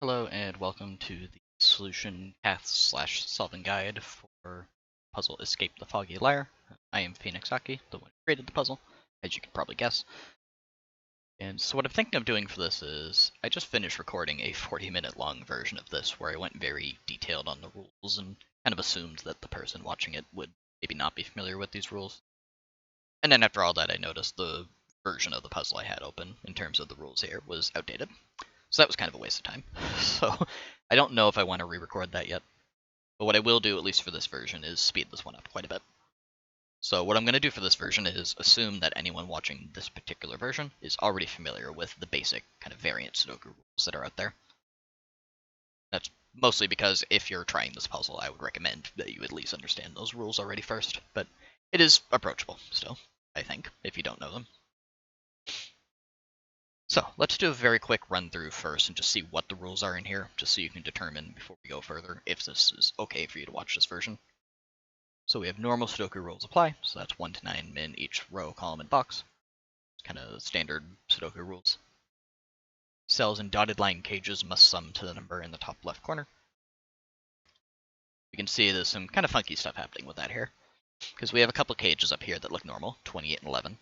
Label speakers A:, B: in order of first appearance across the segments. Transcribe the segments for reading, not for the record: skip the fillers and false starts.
A: Hello and welcome to the solution path/solving guide for puzzle Escape the Foggy Liar. I am Phoenix Aki, the one who created the puzzle, as you can probably guess. And so what I'm thinking of doing for this is, I just finished recording a 40-minute long version of this where I went very detailed on the rules and kind of assumed that the person watching it would maybe not be familiar with these rules. And then after all that, I noticed the version of the puzzle I had open, in terms of the rules here, was outdated. So that was kind of a waste of time. So I don't know if I want to re-record that yet. But what I will do, at least for this version, is speed this one up quite a bit. So what I'm going to do for this version is assume that anyone watching this particular version is already familiar with the basic kind of variant Sudoku rules that are out there. That's mostly because if you're trying this puzzle, I would recommend that you at least understand those rules already first. But it is approachable still, I think, if you don't know them. So let's do a very quick run through first and just see what the rules are in here, just so you can determine before we go further if this is okay for you to watch this version. So we have normal Sudoku rules apply, so that's 1 to 9 min each row, column, and box. Kind of standard Sudoku rules. Cells in dotted line cages must sum to the number in the top left corner. You can see there's some kind of funky stuff happening with that here, because we have a couple cages up here that look normal, 28 and 11.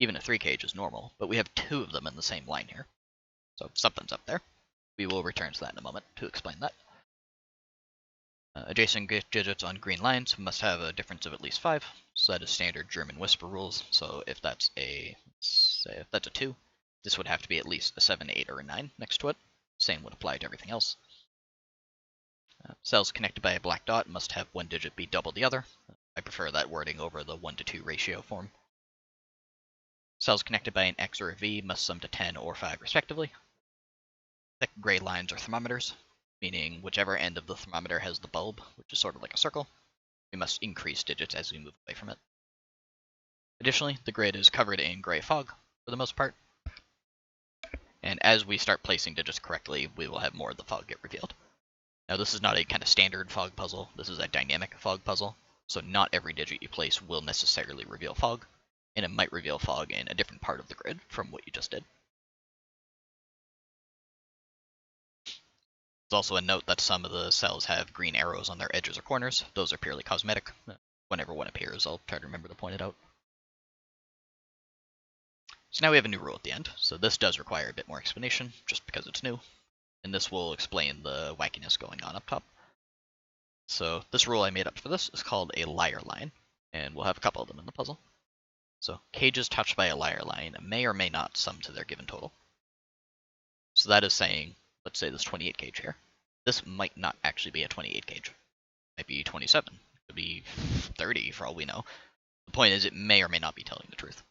A: Even a 3 cage is normal, but we have 2 of them in the same line here. So something's up there. We will return to that in a moment to explain that. Adjacent digits on green lines must have a difference of at least 5. So that is standard German whisper rules. So if that's a 2, this would have to be at least a 7, 8, or a 9 next to it. Same would apply to everything else. Cells connected by a black dot must have one digit be double the other. I prefer that wording over the 1 to 2 ratio form. Cells connected by an X or a V must sum to 10 or 5 respectively. Thick gray lines are thermometers, meaning whichever end of the thermometer has the bulb, which is sort of like a circle. We must increase digits as we move away from it. Additionally, the grid is covered in gray fog, for the most part. And as we start placing digits correctly, we will have more of the fog get revealed. Now this is not a kind of standard fog puzzle, this is a dynamic fog puzzle, so not every digit you place will necessarily reveal fog, and it might reveal fog in a different part of the grid from what you just did. There's also a note that some of the cells have green arrows on their edges or corners. Those are purely cosmetic. Whenever one appears, I'll try to remember to point it out. So now we have a new rule at the end. So this does require a bit more explanation, just because it's new. And this will explain the wackiness going on up top. So this rule I made up for this is called a liar line, and we'll have a couple of them in the puzzle. So cages touched by a liar line may or may not sum to their given total. So that is saying, let's say this 28 cage here. This might not actually be a 28 cage. It might be 27. It could be 30 for all we know. The point is it may or may not be telling the truth.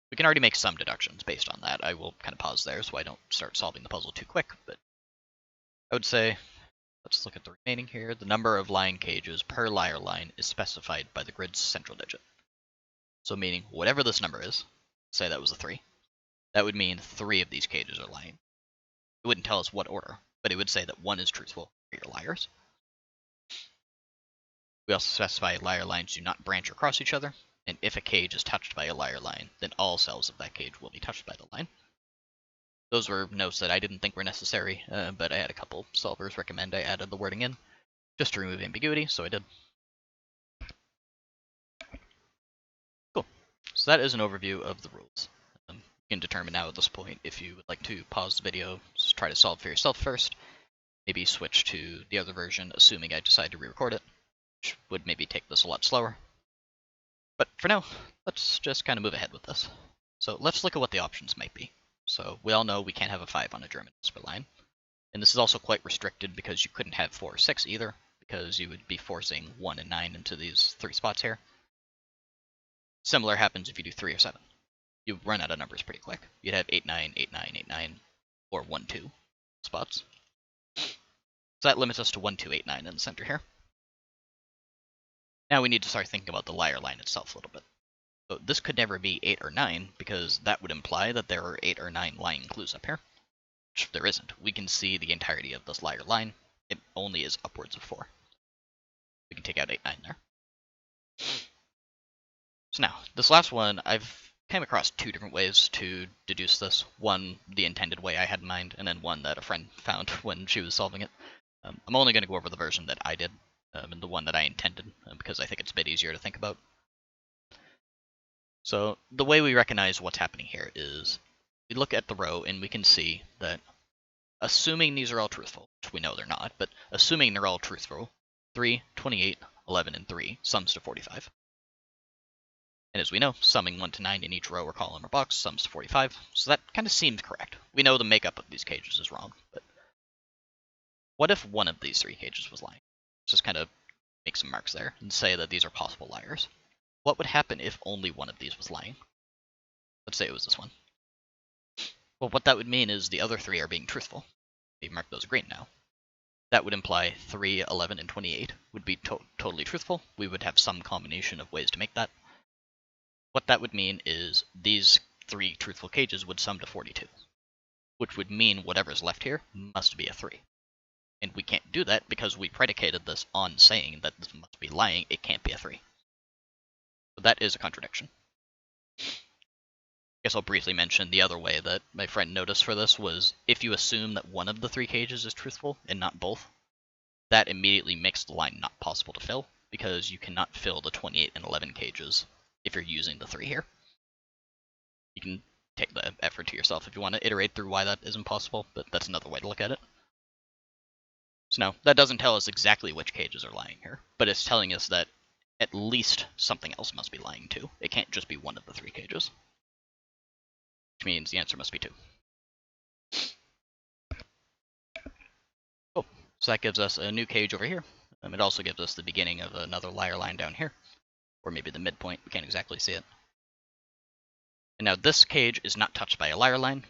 A: We can already make some deductions based on that. I will kind of pause there so I don't start solving the puzzle too quick, but I would say, let's look at the remaining here. The number of lying cages per liar line is specified by the grid's central digit. So meaning whatever this number is, say that was a 3, that would mean 3 of these cages are lying. It wouldn't tell us what order, but it would say that 1 is truthful, 3 are liars. We also specify liar lines do not branch across each other, and if a cage is touched by a liar line, then all cells of that cage will be touched by the line. Those were notes that I didn't think were necessary, but I had a couple solvers recommend I added the wording in, just to remove ambiguity, so I did. Cool. So that is an overview of the rules. You can determine now at this point if you would like to pause the video, just try to solve for yourself first, maybe switch to the other version, assuming I decide to re-record it, which would maybe take this a lot slower. But for now, let's just kind of move ahead with this. So let's look at what the options might be. So we all know we can't have a 5 on a German whisper line. And this is also quite restricted because you couldn't have 4 or 6 either, because you would be forcing 1 and 9 into these 3 spots here. Similar happens if you do 3 or 7. You run out of numbers pretty quick. You'd have 8, 9, 8, 9, 8, 9, or 1, 2 spots. So that limits us to 1, 2, 8, 9 in the center here. Now we need to start thinking about the liar line itself a little bit. So this could never be 8 or 9, because that would imply that there are 8 or 9 lying clues up here. Which there isn't. We can see the entirety of this liar line. It only is upwards of 4. We can take out 8, 9 there. So now, this last one I've came across two different ways to deduce this. One, the intended way I had in mind, and then one that a friend found when she was solving it. I'm only going to go over the version that I did, and the one that I intended, because I think it's a bit easier to think about. So the way we recognize what's happening here is we look at the row and we can see that, assuming these are all truthful, which we know they're not, but assuming they're all truthful, 3, 28, 11, and 3 sums to 45. And as we know, summing 1 to 9 in each row or column or box sums to 45, so that kind of seems correct. We know the makeup of these cages is wrong, but what if one of these three cages was lying? Let's just kind of make some marks there and say that these are possible liars. What would happen if only one of these was lying? Let's say it was this one. Well, what that would mean is the other three are being truthful. We mark those green now. That would imply 3, 11, and 28 would be totally truthful. We would have some combination of ways to make that. What that would mean is these three truthful cages would sum to 42, which would mean whatever's left here must be a 3. And we can't do that because we predicated this on saying that this must be lying, it can't be a 3. So that is a contradiction. I guess I'll briefly mention the other way that my friend noticed for this was if you assume that one of the three cages is truthful and not both, that immediately makes the line not possible to fill, because you cannot fill the 28 and 11 cages if you're using the 3 here. You can take the effort to yourself if you want to iterate through why that is impossible, but that's another way to look at it. So now, that doesn't tell us exactly which cages are lying here, but it's telling us that at least something else must be lying too. It can't just be one of the three cages, which means the answer must be 2. Cool. So that gives us a new cage over here. It also gives us the beginning of another liar line down here, or maybe the midpoint. We can't exactly see it. And now this cage is not touched by a liar line.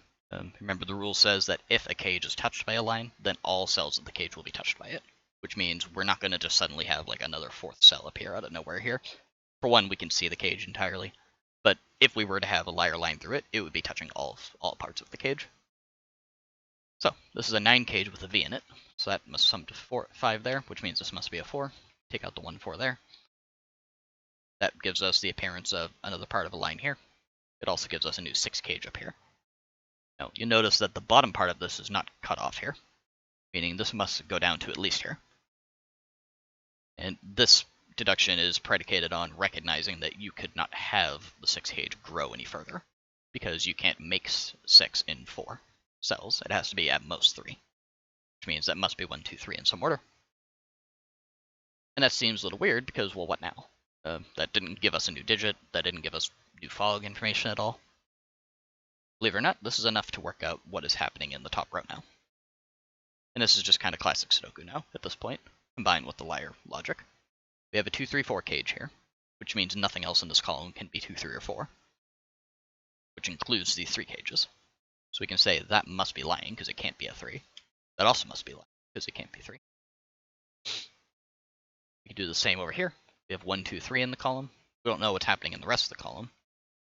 A: Remember, the rule says that if a cage is touched by a line, then all cells of the cage will be touched by it, which means we're not going to just suddenly have like another 4th cell appear out of nowhere here. For one, we can see the cage entirely, but if we were to have a liar line through it, it would be touching all parts of the cage. So this is a 9 cage with a V in it, so that must sum to 5 there, which means this must be a 4. Take out the 1, 4 there. That gives us the appearance of another part of a line here. It also gives us a new 6 cage up here. Now, you notice that the bottom part of this is not cut off here, meaning this must go down to at least here. And this deduction is predicated on recognizing that you could not have the 6 cage grow any further, because you can't make 6 in 4 cells. It has to be at most 3, which means that must be 1, 2, 3 in some order. And that seems a little weird because, well, what now? That didn't give us a new digit, that didn't give us new fog information at all. Believe it or not, this is enough to work out what is happening in the top row now. And this is just kind of classic Sudoku now, at this point, combined with the liar logic. We have a 2, 3, 4 cage here, which means nothing else in this column can be 2, 3, or 4, which includes these 3 cages. So we can say that must be lying, because it can't be a 3. That also must be lying, because it can't be 3. We can do the same over here. We have 1, 2, 3 in the column. We don't know what's happening in the rest of the column.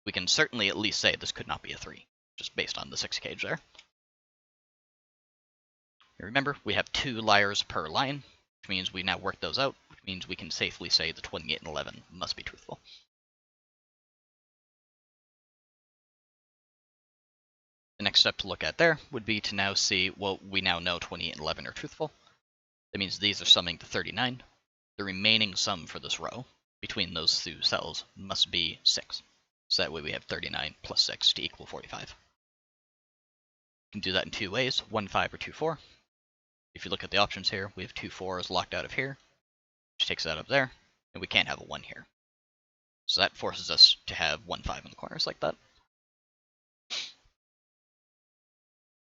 A: We can certainly at least say this could not be a 3. Just based on the 6 cage there. Remember, we have 2 liars per line, which means we now work those out, which means we can safely say the 28 and 11 must be truthful. The next step to look at there would be to now see, well, we now know 28 and 11 are truthful. That means these are summing to 39. The remaining sum for this row between those 2 cells must be 6. So that way we have 39 plus 6 to equal 45. You can do that in 2 ways, 1, 5, or 2, 4. If you look at the options here, we have 2, 4s locked out of here, which takes that up there, and we can't have a 1 here. So that forces us to have 1, 5 in the corners like that.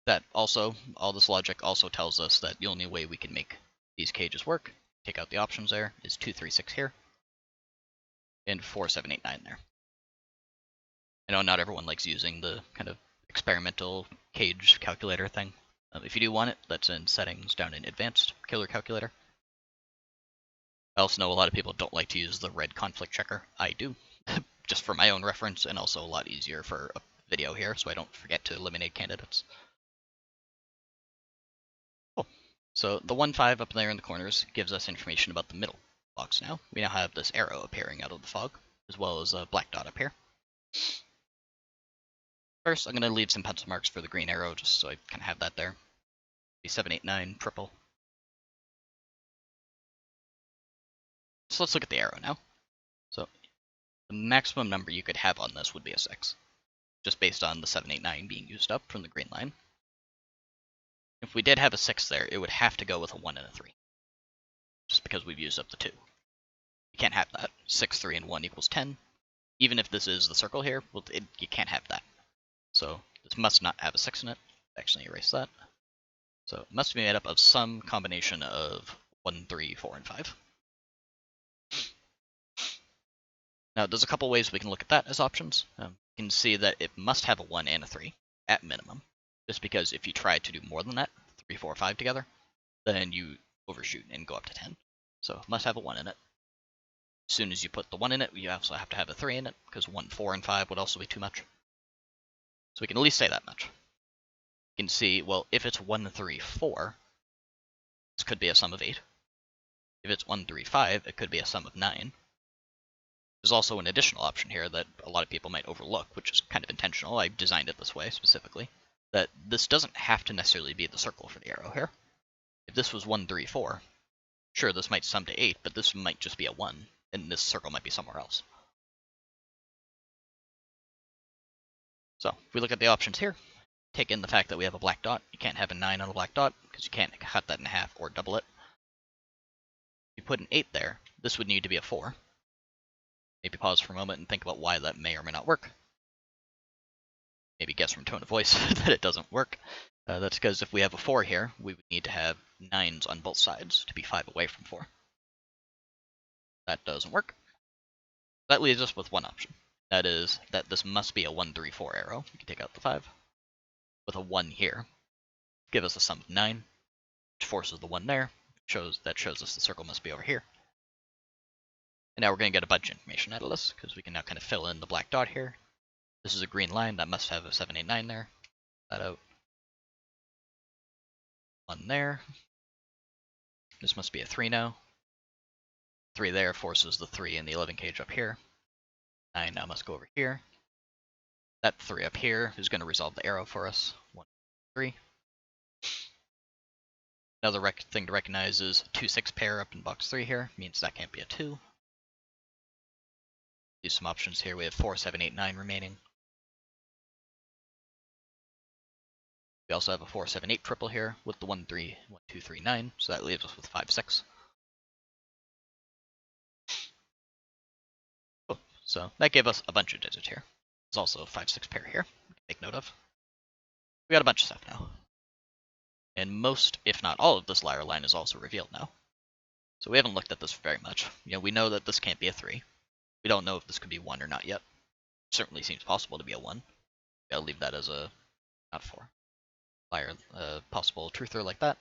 A: That also, all this logic also tells us that the only way we can make these cages work, take out the options there, is 2, 3, 6 here, and 4, 7, 8, 9 there. I know not everyone likes using the kind of experimental cage calculator thing. If you do want it, that's in settings down in advanced killer calculator. I also know a lot of people don't like to use the red conflict checker. I do, just for my own reference, and also a lot easier for a video here, so I don't forget to eliminate candidates. Cool. So the 1, 5 up there in the corners gives us information about the middle box now. We now have this arrow appearing out of the fog, as well as a black dot up here. First, I'm going to leave some pencil marks for the green arrow, just so I kind of have that there. Be 7, 8, 9, triple. So let's look at the arrow now. So the maximum number you could have on this would be a 6, just based on the 7, 8, 9 being used up from the green line. If we did have a 6 there, it would have to go with a 1 and a 3, just because we've used up the 2. You can't have that. 6, 3, and 1 equals 10. Even if this is the circle here, well, you can't have that. So this must not have a 6 in it. Actually erase that. So it must be made up of some combination of 1, 3, 4, and 5. Now there's a couple ways we can look at that as options. You can see that it must have a 1 and a 3 at minimum. Just because if you try to do more than that, 3, 4, 5 together, then you overshoot and go up to 10. So it must have a 1 in it. As soon as you put the 1 in it, you also have to have a 3 in it, because 1, 4, and 5 would also be too much. So we can at least say that much. You can see, well, if it's 1, 3, 4, this could be a sum of 8. If it's 1, 3, 5, it could be a sum of 9. There's also an additional option here that a lot of people might overlook, which is kind of intentional. I designed it this way specifically, that this doesn't have to necessarily be the circle for the arrow here. If this was 1, 3, 4, sure, this might sum to 8, but this might just be a 1, and this circle might be somewhere else. So if we look at the options here, take in the fact that we have a black dot. You can't have a 9 on a black dot, because you can't cut that in half or double it. If you put an 8 there, this would need to be a 4. Maybe pause for a moment and think about why that may or may not work. Maybe guess from tone of voice that it doesn't work. That's because if we have a 4 here, we would need to have 9s on both sides to be 5 away from 4. That doesn't work. That leaves us with one option. That is that this must be a 1, 3, 4 arrow. We can take out the 5. With a 1 here, give us a sum of 9, which forces the 1 there. That shows us the circle must be over here. And now we're going to get a bunch of information out of this, because we can now kind of fill in the black dot here. This is a green line, that must have a 7, 8, 9 there. That out. 1 there. This must be a 3 now. 3 there forces the 3 in the 11 cage up here. 9 now must go over here. That 3 up here is going to resolve the arrow for us. 1, 3. Another thing to recognize is 2, 6 pair up in box 3 here, means that can't be a 2. Use some options here. We have 4, 7, 8, 9 remaining. We also have a 4, 7, 8 triple here with the 1, 3, 1, 2, 3, 9, so that leaves us with 5, 6. Cool. So that gave us a bunch of digits here. There's also a 5, 6 pair here, we can take note of. We got a bunch of stuff now. And most, if not all of this liar line is also revealed now. So we haven't looked at this very much. We know that this can't be a 3. We don't know if this could be 1 or not yet. It certainly seems possible to be a 1. Gotta leave that as a, not 4. Liar, possible truther like that.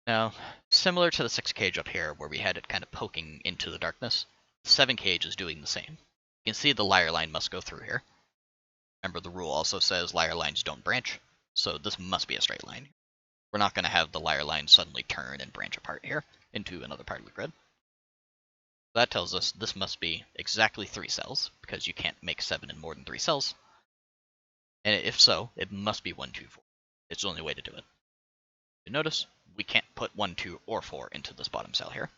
A: Now, similar to the 6 cage up here, where we had it kind of poking into the darkness, the 7 cage is doing the same. You can see the liar line must go through here. Remember, the rule also says liar lines don't branch, so this must be a straight line. We're not going to have the liar line suddenly turn and branch apart here into another part of the grid. That tells us this must be exactly 3 cells, because you can't make 7 in more than 3 cells. And if so, it must be 1, 2, 4. It's the only way to do it. You notice, we can't put 1, 2, or 4 into this bottom cell here.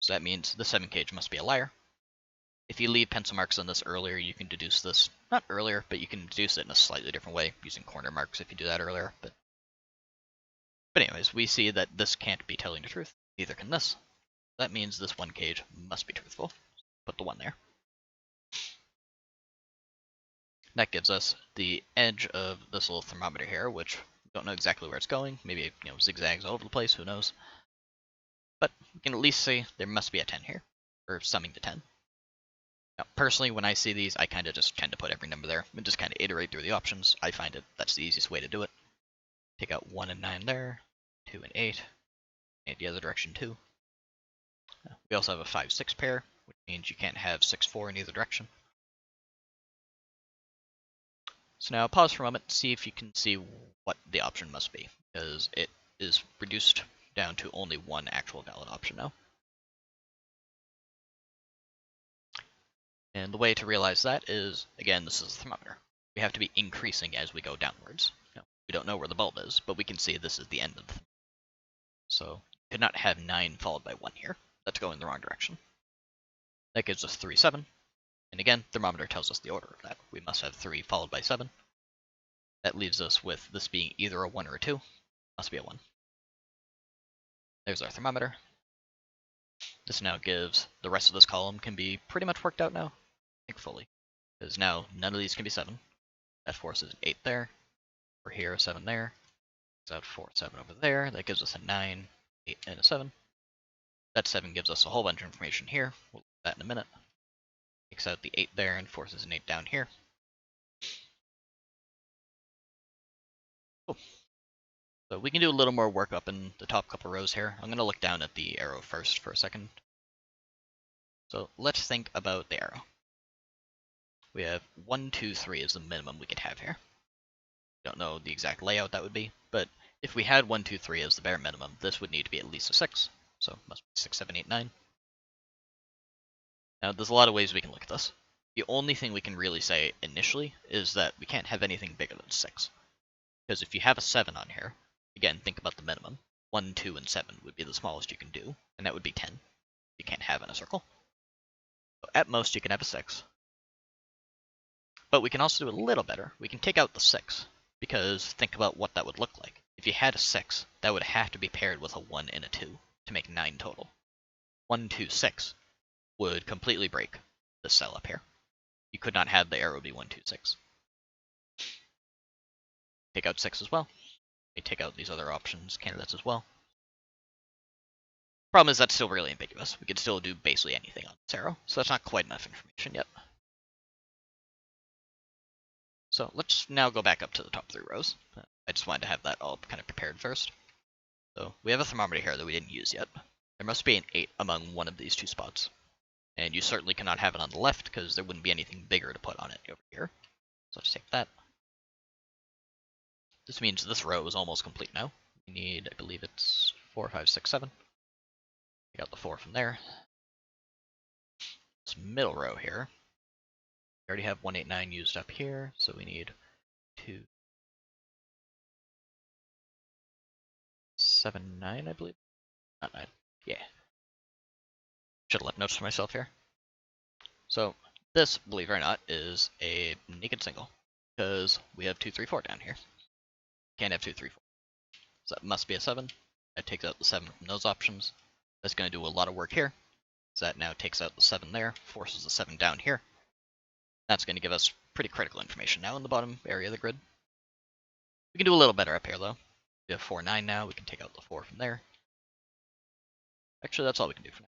A: So that means the 7 cage must be a liar. If you leave pencil marks on this earlier, you can deduce this. Not earlier, but you can deduce it in a slightly different way, using corner marks if you do that earlier. But anyways, we see that this can't be telling the truth. Neither can this. That means this 1 cage must be truthful. Put the 1 there. That gives us the edge of this little thermometer here, which we don't know exactly where it's going. Maybe it zigzags all over the place, who knows. But we can at least say there must be a 10 here, or summing to 10. Now, personally, when I see these, I kind of just tend to put every number there and just kind of iterate through the options. I find that's the easiest way to do it. Take out 1 and 9 there, 2 and 8, and the other direction 2. We also have a 5, 6 pair, which means you can't have 6, 4 in either direction. So now pause for a moment and see if you can see what the option must be, because it is reduced down to only one actual valid option now. And the way to realize that is, again, this is the thermometer. We have to be increasing as we go downwards. Now, we don't know where the bulb is, but we can see this is the end of the thermometer. So you could not have 9 followed by 1 here. That's going in the wrong direction. That gives us 3, 7. And again, thermometer tells us the order of that. We must have 3 followed by 7. That leaves us with this being either a 1 or a 2. Must be a 1. There's our thermometer. This now gives the rest of this column can be pretty much worked out now. I think fully. Because now none of these can be 7. That forces an 8 there. We're here, 7 there. Takes out 4, 7 over there. That gives us a 9, 8, and a 7. That 7 gives us a whole bunch of information here. We'll look at that in a minute. Takes out the 8 there and forces an 8 down here. Cool. So we can do a little more work up in the top couple rows here. I'm going to look down at the arrow first for a second. So let's think about the arrow. We have 1, 2, 3 is the minimum we could have here. Don't know the exact layout that would be, but if we had 1, 2, 3 as the bare minimum, this would need to be at least a 6. So must be 6, 7, 8, 9. Now there's a lot of ways we can look at this. The only thing we can really say initially is that we can't have anything bigger than 6. Because if you have a 7 on here, again, think about the minimum. 1, 2, and 7 would be the smallest you can do, and that would be 10. You can't have in a circle. So at most, you can have a 6. But we can also do a little better. We can take out the 6, because think about what that would look like. If you had a 6, that would have to be paired with a 1 and a 2 to make 9 total. 1, 2, 6 would completely break this cell up here. You could not have the arrow be 1, 2, 6. Take out 6 as well. We take out these other options, candidates as well. Problem is that's still really ambiguous. We could still do basically anything on this arrow, so that's not quite enough information yet. So let's now go back up to the top 3 rows. I just wanted to have that all kind of prepared first. So we have a thermometer here that we didn't use yet. There must be an 8 among one of these 2 spots. And you certainly cannot have it on the left because there wouldn't be anything bigger to put on it over here. So let's take that. This means this row is almost complete now. We need, I believe it's 4, 5, 6, 7. Take out the 4 from there. This middle row here. We already have 1, 8, 9 used up here, so we need 2, 7, 9, I believe. Not 9. Yeah. Should have left notes for myself here. So this, believe it or not, is a naked single because we have 2, 3, 4 down here. Can't have 2, 3, 4. So that must be a 7. That takes out the 7 from those options. That's going to do a lot of work here. So that now takes out the 7 there, forces the 7 down here. That's going to give us pretty critical information now in the bottom area of the grid. We can do a little better up here though. We have 4, 9 now. We can take out the 4 from there. Actually, that's all we can do for now.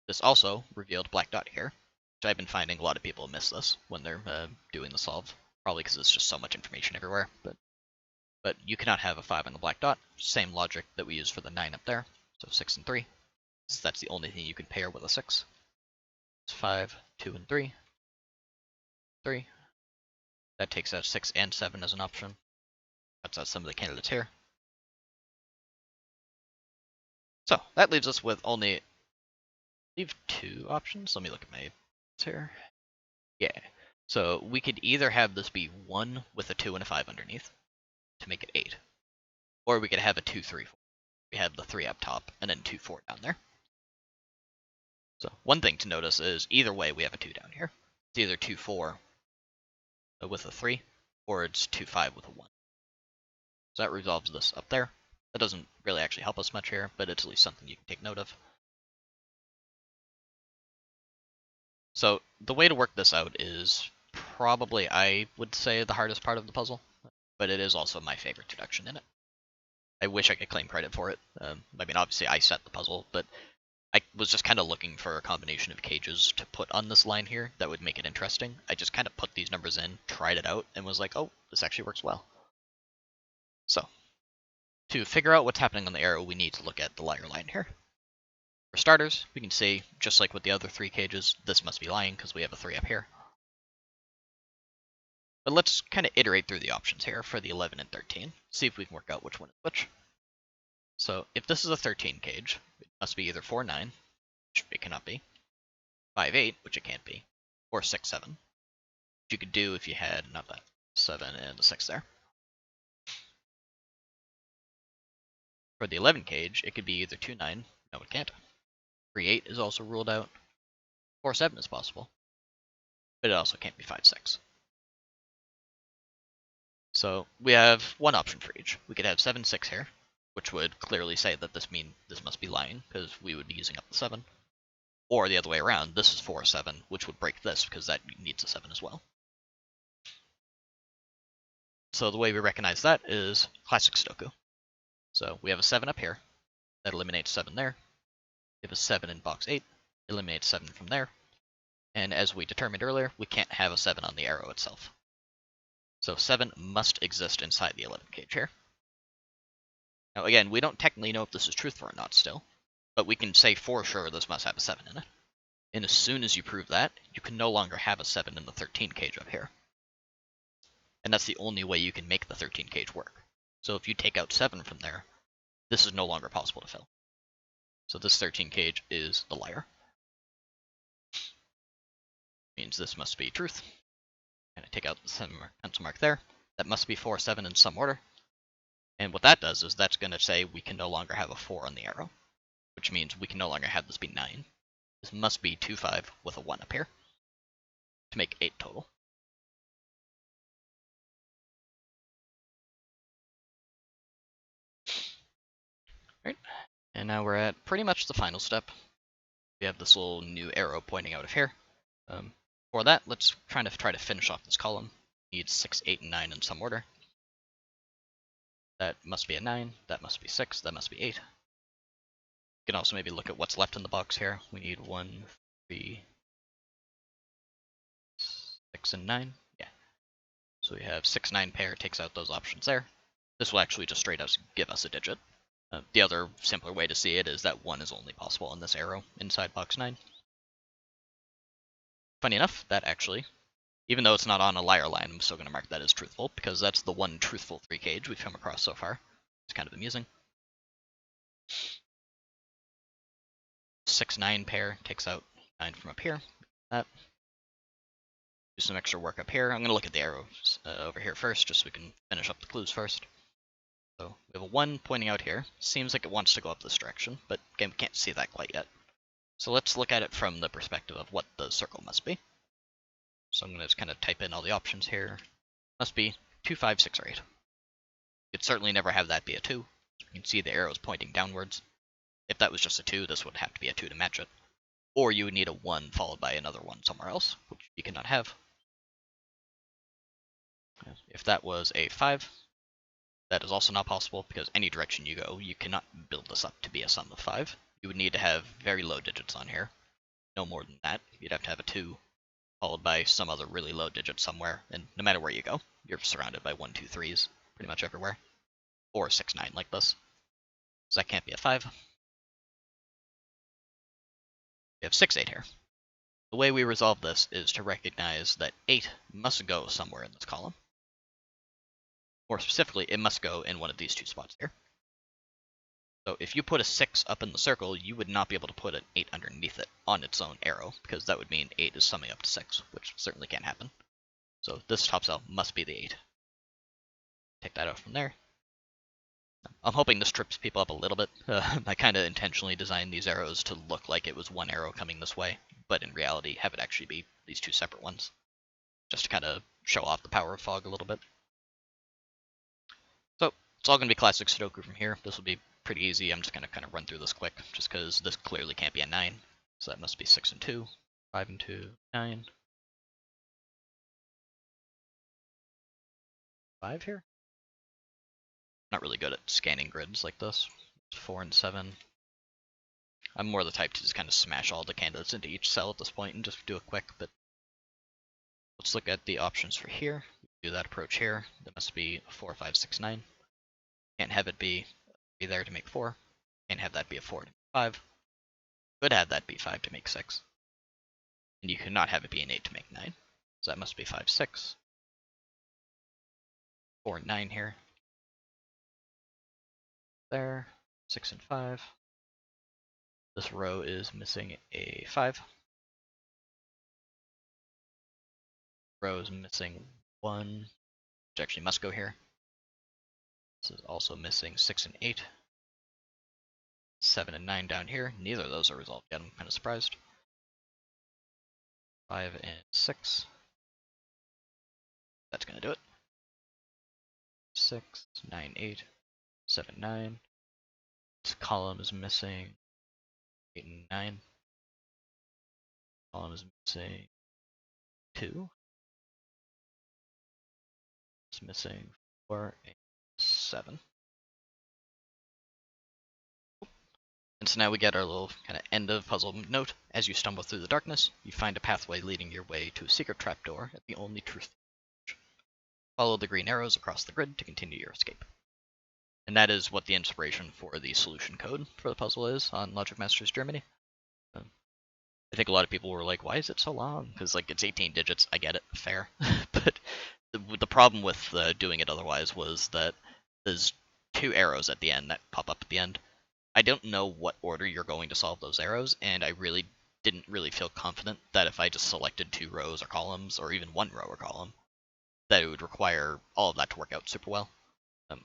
A: This also revealed black dot here, which I've been finding a lot of people miss this when they're doing the solve. Probably because it's just so much information everywhere. But you cannot have a 5 on the black dot. Same logic that we use for the 9 up there. So 6 and 3. So that's the only thing you can pair with a 6. It's 5, 2, and 3. 3. That takes out 6 and 7 as an option. Cuts out some of the candidates here. So that leaves us with only, I believe, 2 options. Let me look at my here. Yeah. So we could either have this be 1 with a 2 and a 5 underneath to make it 8. Or we could have a 2, 3, 4. We have the 3 up top and then 2, 4 down there. So one thing to notice is either way we have a 2 down here. It's either 2, 4 with a 3 or it's 2, 5 with a 1. So that resolves this up there. That doesn't really actually help us much here, but it's at least something you can take note of. So the way to work this out is probably, I would say, the hardest part of the puzzle, but it is also my favorite deduction in it. I wish I could claim credit for it. I mean, obviously I set the puzzle, but I was just kind of looking for a combination of cages to put on this line here that would make it interesting. I just kind of put these numbers in, tried it out, and was like, oh, this actually works well. So, to figure out what's happening on the arrow, we need to look at the liar line here. For starters, we can see, just like with the other 3 cages, this must be lying because we have a 3 up here. But let's kind of iterate through the options here for the 11 and 13, see if we can work out which one is which. So if this is a 13 cage, it must be either 4, 9, which it cannot be, 5, 8, which it can't be, or 6, 7. Which you could do if you had not that 7 and a 6 there. For the 11 cage, it could be either 2, 9. No, it can't. 3, 8 is also ruled out. 4, 7 is possible. But it also can't be 5, 6. So we have one option for each. We could have 7, 6 here, which would clearly say that this must be lying, because we would be using up the 7. Or the other way around, this is 4, 7, which would break this, because that needs a 7 as well. So the way we recognize that is classic Sudoku. So we have a 7 up here, that eliminates 7 there. We have a 7 in box 8, eliminates 7 from there. And as we determined earlier, we can't have a 7 on the arrow itself. So 7 must exist inside the 11 cage here. Now again, we don't technically know if this is truthful or not still, but we can say for sure this must have a 7 in it. And as soon as you prove that, you can no longer have a 7 in the 13 cage up here. And that's the only way you can make the 13 cage work. So if you take out 7 from there, this is no longer possible to fill. So this 13 cage is the liar. Means this must be truth. And I take out the pencil mark there. That must be 4, 7 in some order. And what that does is that's going to say we can no longer have a 4 on the arrow, which means we can no longer have this be 9. This must be 2, 5 with a 1 up here to make 8 total. Right. And now we're at pretty much the final step. We have this little new arrow pointing out of here. For that, let's try to finish off this column. Needs 6, 8, and 9 in some order. That must be a 9, that must be 6, that must be 8. We can also maybe look at what's left in the box here. We need 1, 3, 6, and 9. Yeah. So we have 6, 9 pair, takes out those options there. This will actually just straight up give us a digit. The other simpler way to see it is that 1 is only possible on this arrow inside box 9. Funny enough, that actually, even though it's not on a liar line, I'm still going to mark that as truthful, because that's the one truthful 3 cage we've come across so far. It's kind of amusing. 6, 9 pair takes out 9 from up here. That. Do some extra work up here. I'm going to look at the arrows over here first, just so we can finish up the clues first. So we have a 1 pointing out here. Seems like it wants to go up this direction, but again, we can't see that quite yet. So let's look at it from the perspective of what the circle must be. So I'm going to just kind of type in all the options here. Must be 2, 5, 6, or 8. You'd certainly never have that be a 2. You can see the arrows pointing downwards. If that was just a 2, this would have to be a 2 to match it. Or you would need a 1 followed by another 1 somewhere else, which you cannot have. If that was a 5, that is also not possible, because any direction you go, you cannot build this up to be a sum of 5. You would need to have very low digits on here. No more than that. You'd have to have a 2, followed by some other really low digit somewhere, and no matter where you go, you're surrounded by 1, 2, 3s pretty much everywhere. Or 6, 9 like this. So that can't be a 5. We have 6, 8 here. The way we resolve this is to recognize that 8 must go somewhere in this column. More specifically, it must go in one of these 2 spots here. So if you put a 6 up in the circle, you would not be able to put an 8 underneath it on its own arrow, because that would mean 8 is summing up to 6, which certainly can't happen. So this top cell must be the 8. Take that out from there. I'm hoping this trips people up a little bit. I kind of intentionally designed these arrows to look like it was one arrow coming this way, but in reality have it actually be these 2 separate ones, just to kind of show off the power of fog a little bit. So it's all going to be classic Sudoku from here. This will be pretty easy. I'm just going to kind of run through this quick, just because this clearly can't be a 9. So that must be 6 and 2, 5 and 2, 9. 5 here? Not really good at scanning grids like this. 4 and 7. I'm more the type to just kind of smash all the candidates into each cell at this point and just do it quick, but let's look at the options for here. Do that approach here. That must be 4, 5, 6, 9. Can't have it be there to make 4. Can't have that be a 4 to make 5. Could have that be 5 to make 6. And you cannot have it be an 8 to make 9. So that must be 5, 6. 4 and 9 here. There. 6 and 5. This row is missing a 5. row is missing 1, which actually must go here. This is also missing 6 and 8. 7 and 9 down here. Neither of those are resolved yet. I'm kind of surprised. 5 and 6. That's going to do it. 6, 9, 8, 7, 9. This column is missing 8 and 9. Column is missing 2. It's missing 4 and 7. And so now we get our little kind of end of puzzle note. As you stumble through the darkness, you find a pathway leading your way to a secret trapdoor at the only truth. Follow the green arrows across the grid to continue your escape. And that is what the inspiration for the solution code for the puzzle is on Logic Masters Germany. I think a lot of people were like, why is it so long? Because like it's 18 digits, I get it, fair. But the problem with doing it otherwise was that there's 2 arrows at the end that pop up at the end. I don't know what order you're going to solve those arrows, and I really didn't really feel confident that if I just selected 2 rows or columns, or even 1 row or column, that it would require all of that to work out super well.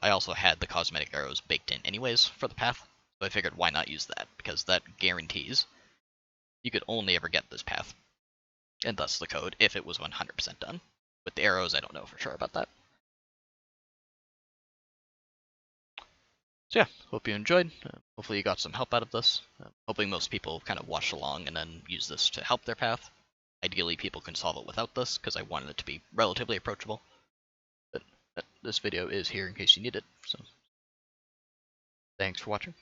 A: I also had the cosmetic arrows baked in anyways for the path, so I figured why not use that, because that guarantees you could only ever get this path, and thus the code, if it was 100% done. With the arrows, I don't know for sure about that. So yeah, hope you enjoyed. Hopefully you got some help out of this. Hoping most people kind of watch along and then use this to help their path. Ideally, people can solve it without this, because I wanted it to be relatively approachable. But this video is here in case you need it, so thanks for watching.